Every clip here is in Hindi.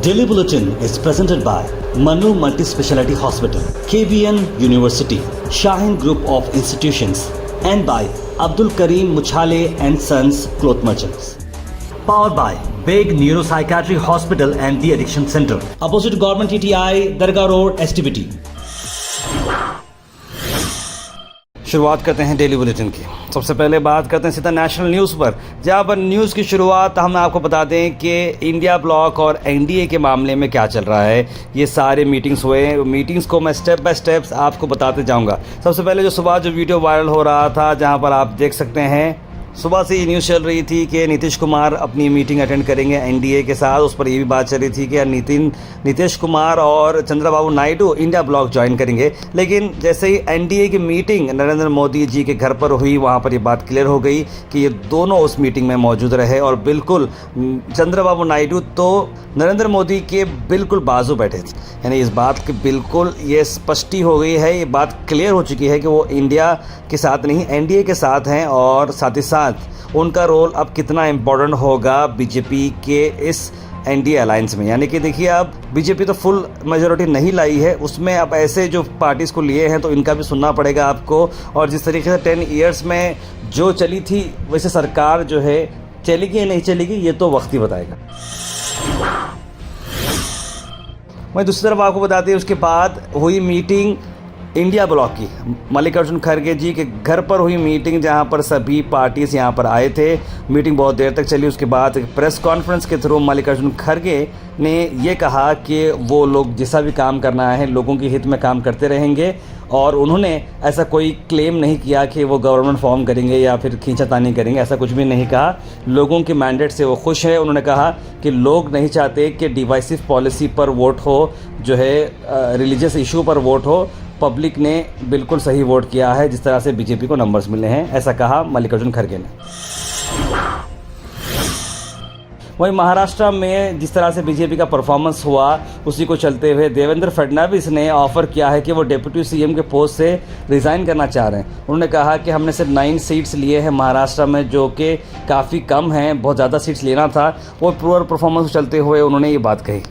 Daily Bulletin is presented by Manu Multi-Speciality Hospital, KBN University, Shaheen Group of Institutions, and by Abdul Karim Muchale and Sons Cloth Merchants. Powered by Big Neuropsychiatry Hospital and the Addiction Center, opposite Government TTI, Dargah Road, STBT. शुरुआत करते हैं डेली बुलेटिन की। सबसे पहले बात करते हैं सीधा नेशनल न्यूज़ पर, जहां पर न्यूज़ की शुरुआत हम आपको बता दें कि इंडिया ब्लॉक और एनडीए के मामले में क्या चल रहा है। ये सारे मीटिंग्स हुए, मीटिंग्स को मैं स्टेप बाय स्टेप्स आपको बताते जाऊंगा। सबसे पहले जो सुबह जो वीडियो वायरल हो रहा था, जहां पर आप देख सकते हैं सुबह से ये न्यूज़ चल रही थी कि नीतीश कुमार अपनी मीटिंग अटेंड करेंगे एनडीए के साथ। उस पर ये भी बात चल रही थी कि नीतीश कुमार और Chandrababu Naidu India block join करेंगे। लेकिन जैसे ही एनडीए की मीटिंग नरेंद्र मोदी जी के घर पर हुई, वहाँ पर ये बात क्लियर हो गई कि ये दोनों उस मीटिंग में मौजूद रहे और बिल्कुल चंद्रबाबू नायडू तो नरेंद्र मोदी के बिल्कुल बाजू बैठे थे। यानी इस बात की बिल्कुल ये स्पष्टी हो गई है, ये बात क्लियर हो चुकी है कि वो इंडिया के साथ नहीं एनडीए के साथ हैं और साथ ही साथ उनका रोल अब कितना इम्पोर्टेंट होगा बीजेपी के इस एनडीए अलायंस में। यानी कि देखिए, अब बीजेपी तो फुल मेजॉरिटी नहीं लाई है, उसमें अब ऐसे जो पार्टीज़ को लिए हैं तो इनका भी सुनना पड़ेगा आपको। और जिस तरीके से 10 इयर्स में जो चली थी वैसे सरकार जो है चलेगी या नहीं चलेगी, ये तो वक्त ही बताएगा। वहीं दूसरी तरफ आपको बताते हैं, उसके बाद हुई मीटिंग इंडिया ब्लॉक की, मल्लिकार्जुन खड़गे जी के घर पर हुई मीटिंग, जहां पर सभी पार्टीज यहां पर आए थे। मीटिंग बहुत देर तक चली। उसके बाद प्रेस कॉन्फ्रेंस के थ्रू मल्लिकार्जुन खड़गे ने ये कहा कि वो लोग जैसा भी काम करना है लोगों के हित में काम करते रहेंगे और उन्होंने ऐसा कोई क्लेम नहीं किया कि वो गवर्नमेंट फॉर्म करेंगे या फिर खींचातानी करेंगे, ऐसा कुछ भी नहीं कहा। लोगों के मैंडेट से वो खुश है। उन्होंने कहा कि लोग नहीं चाहते कि डिवाइसिव पॉलिसी पर वोट हो, जो है रिलीजियस इशू पर वोट हो। पब्लिक ने बिल्कुल सही वोट किया है जिस तरह से बीजेपी को नंबर्स मिले हैं, ऐसा कहा मल्लिकार्जुन खड़गे ने। वहीं महाराष्ट्र में जिस तरह से बीजेपी का परफॉर्मेंस हुआ, उसी को चलते हुए देवेंद्र फडणवीस ने ऑफर किया है कि वो डिप्टी सीएम के पोस्ट से रिज़ाइन करना चाह रहे हैं। उन्होंने कहा कि हमने सिर्फ 9 सीट्स लिए हैं महाराष्ट्र में, जो कि काफ़ी कम हैं, बहुत ज़्यादा सीट्स लेना था। वो पुअर परफॉर्मेंस को चलते हुए उन्होंने ये बात कही।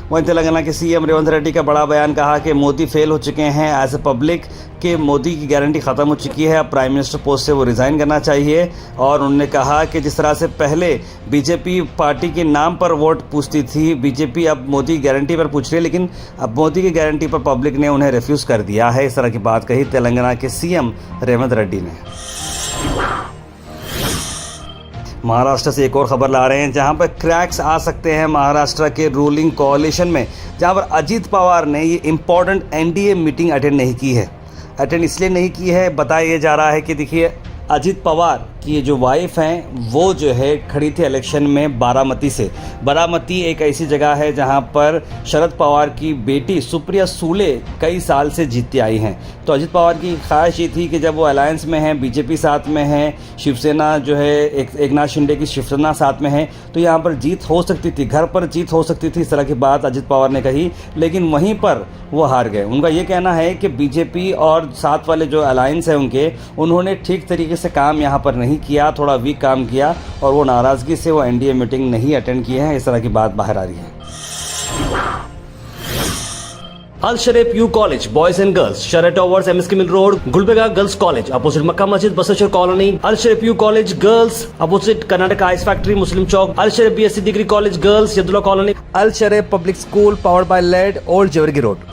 वहीं तेलंगाना के सीएम रेवंत रेड्डी का बड़ा बयान, कहा कि मोदी फेल हो चुके हैं एज ए पब्लिक, कि मोदी की गारंटी ख़त्म हो चुकी है, अब प्राइम मिनिस्टर पोस्ट से वो रिज़ाइन करना चाहिए। और उन्होंने कहा कि जिस तरह से पहले बीजेपी पार्टी के नाम पर वोट पूछती थी, बीजेपी अब मोदी की गारंटी पर पूछ रही है, लेकिन अब मोदी की गारंटी पर पब्लिक ने उन्हें रिफ्यूज़ कर दिया है। इस तरह की बात कही तेलंगाना के सीएम रेवंत रेड्डी ने। महाराष्ट्र से एक और खबर ला रहे हैं, जहां पर क्रैक्स आ सकते हैं महाराष्ट्र के रूलिंग कोalition में, जहां पर अजीत पवार ने ये इम्पॉर्टेंट एनडीए मीटिंग अटेंड नहीं की है। अटेंड इसलिए नहीं की है, बताया जा रहा है कि देखिए, अजीत पवार की जो वाइफ हैं वो जो है खड़ी थी इलेक्शन में बारामती से। बारामती एक ऐसी जगह है जहां पर शरद पवार की बेटी सुप्रिया सुले कई साल से जीतती आई हैं। तो अजीत पवार की ख्वाहिश ये थी कि जब वो अलायंस में हैं, बीजेपी साथ में है, शिवसेना जो है एक नाथ शिंदे की शिवसेना साथ में है, तो यहाँ पर जीत हो सकती थी, घर पर जीत हो सकती थी। इस तरह की बात अजीत पवार ने कही, लेकिन वहीं पर वो हार गए। उनका ये कहना है कि बीजेपी और साथ वाले जो अलायंस है उन्होंने ठीक तरीके से काम यहाँ पर नहीं किया, थोड़ा वीक काम किया और वो नाराज़गी से वो एनडीए मीटिंग नहीं अटेंड किए हैं। इस तरह की बात बाहर आ रही है। Al Sharif U College, Boys and Girls, Sheraton Towers, MSK Mill Road, Gulbega Girls College, opposite Makkah Masjid, Basachar Colony. Al Sharif U College Girls, opposite Karnataka Ice Factory, Muslim Chowk. Al Sharif BSc Degree College Girls, Yadullah Colony. Al Sharif Public School, powered by LED, Old Jewargi Road.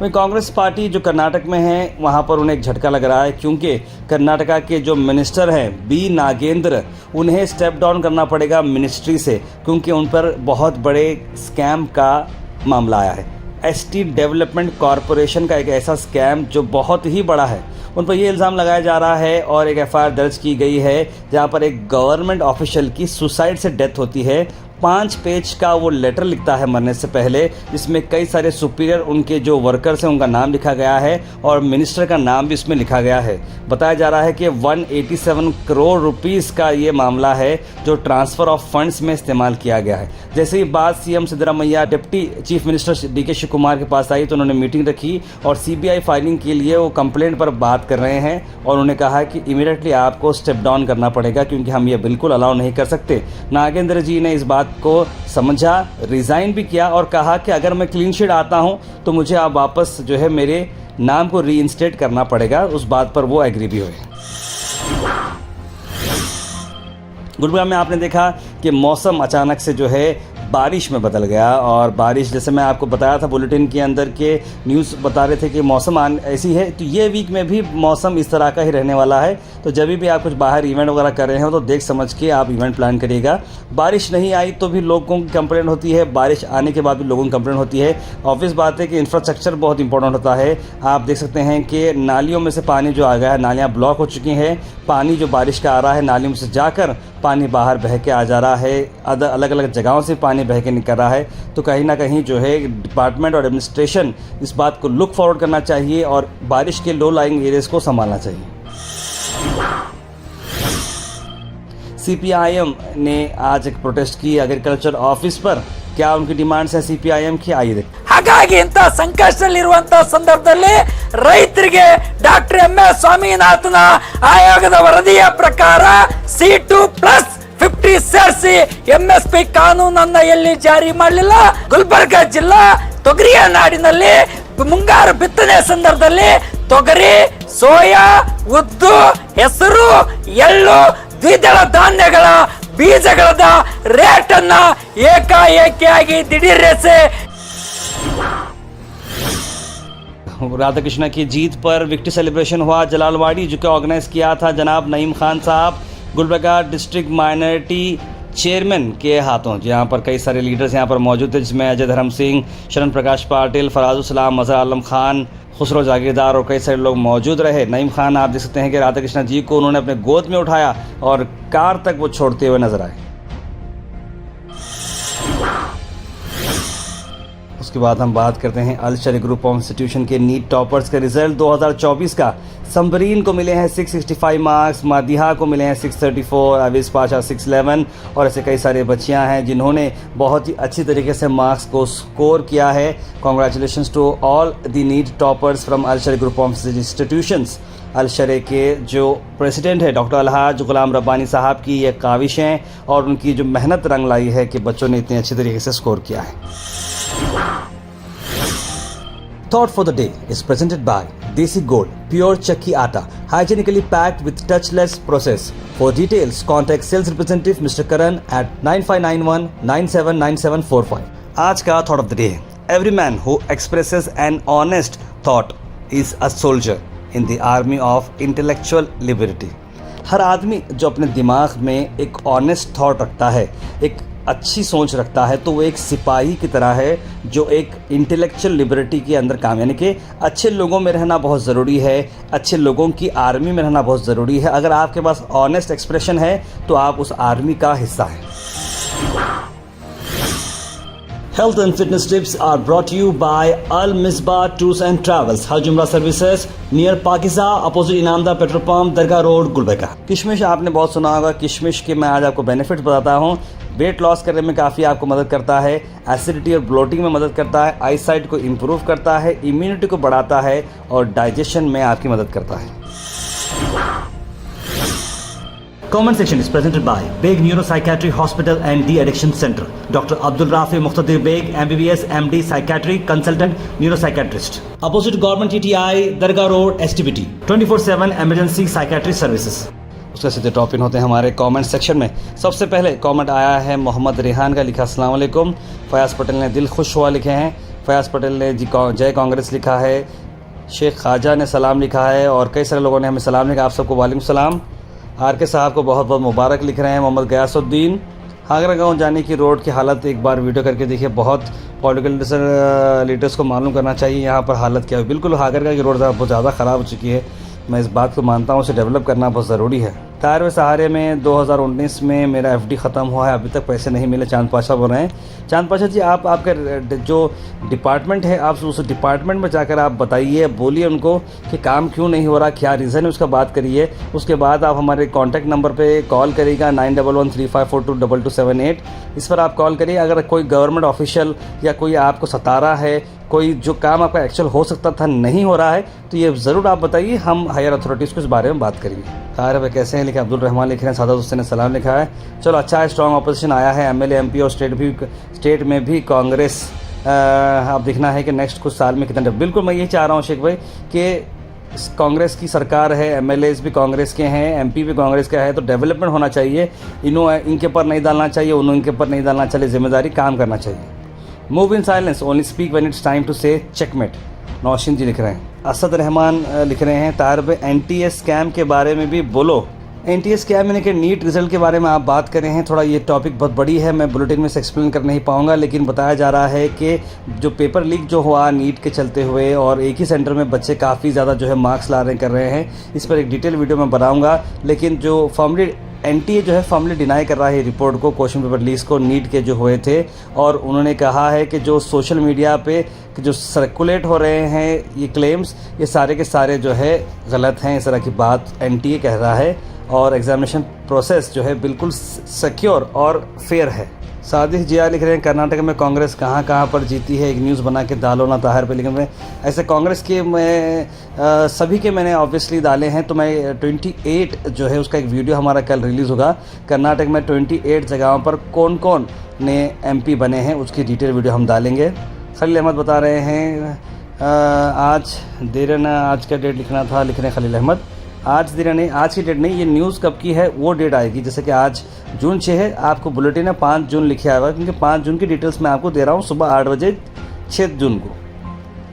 वहीं कांग्रेस पार्टी जो कर्नाटक में है, वहाँ पर उन्हें एक झटका लग रहा है, क्योंकि कर्नाटका के जो मिनिस्टर हैं बी नागेंद्र, उन्हें स्टेप डाउन करना पड़ेगा मिनिस्ट्री से, क्योंकि उन पर बहुत बड़े स्कैम का मामला आया है। एसटी डेवलपमेंट कॉरपोरेशन का एक ऐसा स्कैम जो बहुत ही बड़ा है, उन पर यह इल्ज़ाम लगाया जा रहा है और एक एफआईआर दर्ज की गई है, जहाँ पर एक गवर्नमेंट ऑफिशियल की सुसाइड से डेथ होती है 5 पेज का वो लेटर लिखता है मरने से पहले, जिसमें कई सारे सुपीरियर उनके जो वर्कर्स हैं उनका नाम लिखा गया है और मिनिस्टर का नाम भी इसमें लिखा गया है। बताया जा रहा है कि 187 करोड़ रुपीस का ये मामला है जो ट्रांसफ़र ऑफ फंड्स में इस्तेमाल किया गया है। जैसे ही बात CM Siddaramaiah deputy chief minister DK Shivakumar के पास आई तो उन्होंने मीटिंग रखी और सीबीआई फाइलिंग के लिए वो कंप्लेंट पर बात कर रहे हैं और उन्होंने कहा कि इमीडिएटली आपको स्टेप डाउन करना पड़ेगा क्योंकि हम ये बिल्कुल अलाउ नहीं कर सकते। नागेंद्र जी ने इस बात को समझा, रिज़ाइन भी किया और कहा कि अगर मैं क्लीन शीट आता हूं तो मुझे आप वापस जो है मेरे नाम को रीइंस्टेट करना पड़ेगा। उस बात पर वो एग्री भी हुए। गुरुग्राम में आपने देखा कि मौसम अचानक से जो है बारिश में बदल गया और बारिश, जैसे मैं आपको बताया था बुलेटिन के अंदर के न्यूज़ बता रहे थे कि मौसम ऐसी है, तो ये वीक में भी मौसम इस तरह का ही रहने वाला है। तो जब भी आप कुछ बाहर इवेंट वगैरह कर रहे हो तो देख समझ के आप इवेंट प्लान करिएगा। बारिश नहीं आई तो भी लोगों की कंप्लेंट होती है, बारिश आने के बाद भी लोगों की कंप्लेंट होती है। ऑब्वियस बात है कि इंफ्रास्ट्रक्चर बहुत इंपॉर्टेंट होता है। आप देख सकते हैं कि नालियों में से पानी जो आ गया है, नालियाँ ब्लॉक हो चुकी हैं, पानी जो बारिश का आ रहा है नालियों में से जाकर पानी बाहर बह के आ जा रहा है, अलग अलग जगहों से पानी बह के निकल रहा है। तो कहीं ना कहीं जो है डिपार्टमेंट और एडमिनिस्ट्रेशन इस बात को लुक फॉरवर्ड करना चाहिए और बारिश के लो लाइंग एरियाज को संभालना चाहिए। सीपीआईएम ने आज एक प्रोटेस्ट की एग्रीकल्चर ऑफिस पर। क्या उनकी डिमांड्स है सीपीआईएम की, आइए देखिए। ಹಾಗಾಗಿ ಇಂತ ಸಂಕಷ್ಟದಲ್ಲಿರುವಂತಹ ಸಂದರ್ಭದಲ್ಲಿ ರೈತರಿಗೆ ಡಾಕ್ಟರ್ ಎಂ.ಎಸ್. ಸ್ವಾಮಿನಾಥನ್ ಆಯೋಗದ ವರದಿಯ ಪ್ರಕಾರ C2+50 ಸೇರಿಸಿ MSP ಕಾನೂನನ್ನ ಎಲ್ಲಿ ಜಾರಿ ಮಾಡಲಿಲ್ಲ. ಗುಲ್ಬರ್ಗ ಜಿಲ್ಲಾ ತೊಗರಿಯ ನಾಡಿನಲ್ಲಿ ಮುಂಗಾರು ಬಿತ್ತನೆ ಸಂದರ್ಭದಲ್ಲಿ ತೊಗರಿ, ಸೋಯಾ, ಉದ್ದು, ಹೆಸರು, ಎಳ್ಳು, ದ್ವಿದಳ ಧಾನ್ಯಗಳ ಬೀಜಗಳ ರೇಟ್ ಅನ್ನ ಏಕಾಏಕಿಯಾಗಿ ದಿಢೀರ್ಸಿ राधा कृष्णा की जीत पर विक्ट्री सेलिब्रेशन हुआ जलालवाड़ी, जो कि ऑर्गेनाइज किया था जनाब नईम खान साहब, गुलबर्गा डिस्ट्रिक्ट माइनॉरिटी चेयरमैन के हाथों। जहाँ पर कई सारे लीडर्स यहाँ पर मौजूद थे, जिसमें अजय धर्म सिंह, शरण प्रकाश पाटिल, फराजुसलाम, मजहर आलम खान, खुसरो जागीरदार और कई सारे लोग मौजूद रहे। नईम खान आप देख सकते हैं कि राधा कृष्णा जी को उन्होंने अपने गोद में उठाया और कार तक वो छोड़ते हुए नजर आए। उसके बाद हम बात करते हैं अल शरीफ ग्रुप ऑफ इंस्टीट्यूशन के नीट टॉपर्स के रिजल्ट 2024 का। संबरीन को मिले हैं 665 मार्क्स, मादिहा को मिले हैं 634, अवीस पाशा 611 और ऐसे कई सारे बच्चियां हैं जिन्होंने बहुत ही अच्छी तरीके से मार्क्स को स्कोर किया है। Congratulations to all the NEET toppers from Al Sharif group of institutions. Al Sharif के जो प्रेसिडेंट है डॉक्टर अलहाज गुलाम रब्बानी साहब की ये काविश हैं और उनकी जो मेहनत रंग लाई है कि बच्चों ने इतने अच्छी तरीके से स्कोर किया है। Thought for the day is presented by Desi Gold, pure Chakki Atta, hygienically packed with touchless process. For details, contact sales representative Mr. Karan at 9591979745. आज का thought of the day: Every man who expresses an honest thought is a soldier in the army of intellectual liberty. हर आदमी जो अपने दिमाग में एक ऑनेस्ट थॉट रखता है, एक अच्छी सोच रखता है, तो वो एक सिपाही की तरह है जो एक इंटेलेक्चुअल लिबर्टी के अंदर काम, यानी कि अच्छे लोगों में रहना बहुत ज़रूरी है, अच्छे लोगों की आर्मी में रहना बहुत ज़रूरी है। अगर आपके पास ऑनेस्ट एक्सप्रेशन है तो आप उस आर्मी का हिस्सा हैं। Health and fitness tips are brought to you by Al Misbah Tours and Travels, Haj Umrah Services, near Pakiza, opposite Inamda Petrol Pump, Dargah Road, Gulbarga। किशमिश आपने बहुत सुना होगा। किशमिश के मैं आज आपको बेनिफिट्स बताता हूँ। वेट लॉस करने में काफ़ी आपको मदद करता है, एसिडिटी और ब्लोटिंग में मदद करता है, आई साइट को इम्प्रूव करता है, इम्यूनिटी को बढ़ाता है और डाइजेशन में आपकी मदद करता है। Comment section is presented by Beg Neuropsychiatry Hospital and De-Addiction Center. Dr. Abdul Rafi Muqtadir Beg, MBBS, MD, Psychiatry, Consultant, Neuropsychiatrist. Opposite Government TTI, Dargah Road, STBT. 24/7 Emergency Psychiatry Services. उसका सीधे टॉप इन होते हैं हमारे कमेंट सेक्शन में। सबसे पहले कमेंट आया है मोहम्मद रेहान का, लिखा अस्सलाम वालेकुम। फयाज़ पटेल ने दिल खुश हुआ लिखे हैं। फयाज़ पटेल ने जी जय कांग्रेस लिखा है। शेख ख्वाजा ने सलाम लिखा है और कई सारे लोगों ने हमें सलाम लिखा। आप सबको वालेकुम सलाम। आर के साहब को बहुत बहुत मुबारक लिख रहे हैं। मोहम्मद गयासुद्दीन, हागरा गांव जाने की रोड की हालत एक बार वीडियो करके देखिए, बहुत पॉलिटिकल लीडर्स को मालूम करना चाहिए यहाँ पर हालत क्या है। बिल्कुल हागरा की रोड बहुत ज़्यादा ख़राब हो चुकी है, मैं इस बात को मानता हूँ, उसे डेवलप करना बहुत ज़रूरी है। ताहिर व सहारे में 2019 में मेरा FD ख़त्म हुआ है, अभी तक पैसे नहीं मिले। चांद पाशा बोल रहे हैं। चांद पाशा जी, आप आपका जो डिपार्टमेंट है, आप उस डिपार्टमेंट में जाकर आप बताइए, बोलिए उनको कि काम क्यों नहीं हो रहा, क्या रीज़न है, उसका बात करिए। उसके बाद आप हमारे कॉन्टैक्ट नंबर पे कॉल करिएगा 9113542278। इस पर आप कॉल करिए। अगर कोई गवर्नमेंट ऑफिशियल या कोई आपको सता रहा है, कोई जो काम आपका एक्चुअल हो सकता था नहीं हो रहा है, तो ये ज़रूर आप बताइए, हम हायर अथॉरिटीज़ को इस बारे में बात करेंगे। ताहिर भाई कैसे हैं लिखे, अब्दुल रहमान लिख रहे हैं, सादा हुसैन ने सलाम लिखा है। चलो अच्छा है, स्ट्रॉन्ग अपोजिशन आया है MLA MP और स्टेट में भी कांग्रेस अब दिखना है कि नेक्स्ट कुछ साल में कितना। बिल्कुल मैं ये चाह रहा हूँ शेख भाई कि कांग्रेस की सरकार है, MLAs भी कांग्रेस के हैं, MP भी कांग्रेस का है, तो डेवलपमेंट होना चाहिए। इनके ऊपर नहीं डालना चाहिए, इनके ऊपर नहीं डालना चाहिए, जिम्मेदारी काम करना चाहिए। Move in silence, only speak when it's time to say checkmate, Nausheen ji लिख रहे हैं। असद रहमान लिख रहे हैं, तार पे NTA स्कैम के बारे में भी बोलो। NTA स्कैम यानी कि नीट रिजल्ट के बारे में आप बात कर रहे हैं। थोड़ा ये टॉपिक बहुत बड़ी है, मैं बुलेटिन में से एक्सप्लेन कर नहीं पाऊंगा, लेकिन बताया जा रहा है कि जो पेपर लीक जो हुआ नीट के चलते हुए, और एक ही सेंटर में बच्चे काफ़ी ज़्यादा जो है मार्क्स ला रहे कर रहे हैं, इस पर एक डिटेल वीडियो मैं बनाऊँगा। लेकिन जो फॉर्मली NTA जो है फॉर्मली डिनाई कर रहा है रिपोर्ट को, क्वेश्चन पेपर लीक्स को, नीट के जो हुए थे। और उन्होंने कहा है कि जो सोशल मीडिया पे जो सर्कुलेट हो रहे हैं ये क्लेम्स, ये सारे के सारे जो है गलत हैं, इस तरह की बात NTA कह रहा है। और एग्जामिनेशन प्रोसेस जो है बिल्कुल सिक्योर और फेयर है। सादिक जिया लिख रहे हैं, कर्नाटक में कांग्रेस कहाँ कहाँ पर जीती है, एक न्यूज़ बना के डालो ना ताहिर पे। लेकिन मैं ऐसे कांग्रेस के मैं सभी के मैंने ऑब्वियसली डाले हैं, तो मैं 28 जो है उसका एक वीडियो हमारा कल रिलीज़ होगा। कर्नाटक में 28 जगहों पर कौन कौन ने MP बने हैं उसकी डिटेल वीडियो हम डालेंगे। खलील अहमद बता रहे हैं आज देर ना, आज का डेट लिखना था, लिख रहे हैं खलील अहमद। आज देर नहीं, आज की डेट नहीं, ये न्यूज़ कब की है वो डेट आएगी। जैसे कि आज जून 6 है, आपको बुलेटिन है 5 जून लिखे आएगा, क्योंकि 5 जून की डिटेल्स मैं आपको दे रहा हूँ सुबह 8 बजे 6 जून को।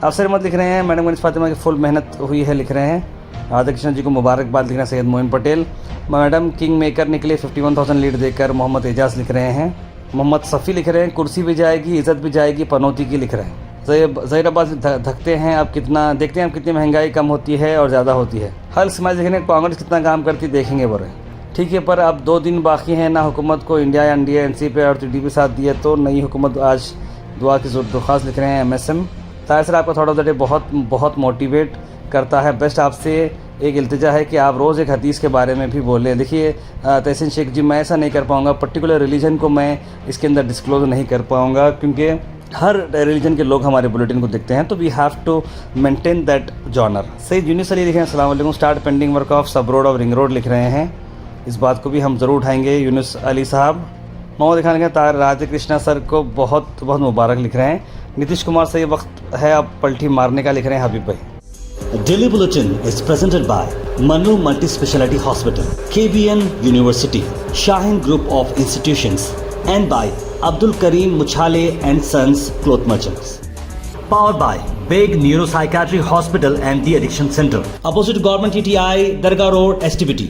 अफसर अहमद लिख रहे हैं, मैडम गणेश फातिमा की फुल मेहनत हुई है, लिख रहे हैं। राधा कृष्ण जी को मुबारकबाद, लिख रहे हैं Syed Moin Patel. Madam king maker निकले 51,000 लीड देकर, मोहम्मद एजाज लिख रहे हैं। मोहम्मद सफ़ी लिख रहे हैं, कुर्सी भी जाएगी, इज़्ज़त भी जाएगी, पनौती की, लिख रहे हैं। ज़हीराबाद धकते हैं, अब कितना देखते हैं, अब कितनी महंगाई कम होती है और ज़्यादा होती है। हल समाज देखेंगे कांग्रेस कितना काम करती देखेंगे बोल रहे हैं। ठीक है, पर अब 2 दिन बाकी हैं ना हुकूमत को इंडिया या NDA पे और TDP साथ दिए, तो नई हुकूमत आज दुआ की दरख्वास्त, लिख रहे हैं MSM। ताहिर सर आपका थोड़ा डे बहुत मोटिवेट करता है, बेस्ट आपसे एक इल्तिजा है कि आप रोज़ एक हदीस के बारे में भी बोलें। देखिए तहसीन शेख जी, मैं ऐसा नहीं कर पाऊँगा, पर्टिकुलर रिलीजन को मैं इसके अंदर डिस्क्लोज नहीं कर पाऊँगा, क्योंकि हर रिलीजन के लोग हमारे बुलेटिन को देखते हैं, तो we have to maintain that genre. Saeed Younis Ali लिख रहे हैं, अस्सलाम वालेकुम, स्टार्ट पेंडिंग वर्क ऑफ सब रोड और रिंग रोड, लिख रहे हैं। इस बात को भी हम ज़रूर उठाएंगे यूनिस अली साहब। मोहम्मद खान के तार राधे कृष्णा सर को बहुत बहुत मुबारक, लिख रहे हैं। नीतीश कुमार से ये वक्त है अब पलटी मारने का, लिख रहे हैं हबीब भाई। Daily Bulletin is presented by Manu Multi Speciality Hospital, KBN University, Shaheen Group of Institutions, and by Abdul Karim Muchale and Sons Cloth Merchants. Powered by Big Neuropsychiatry Hospital and the Addiction Center, opposite Government TTI, Darga Road, STBT.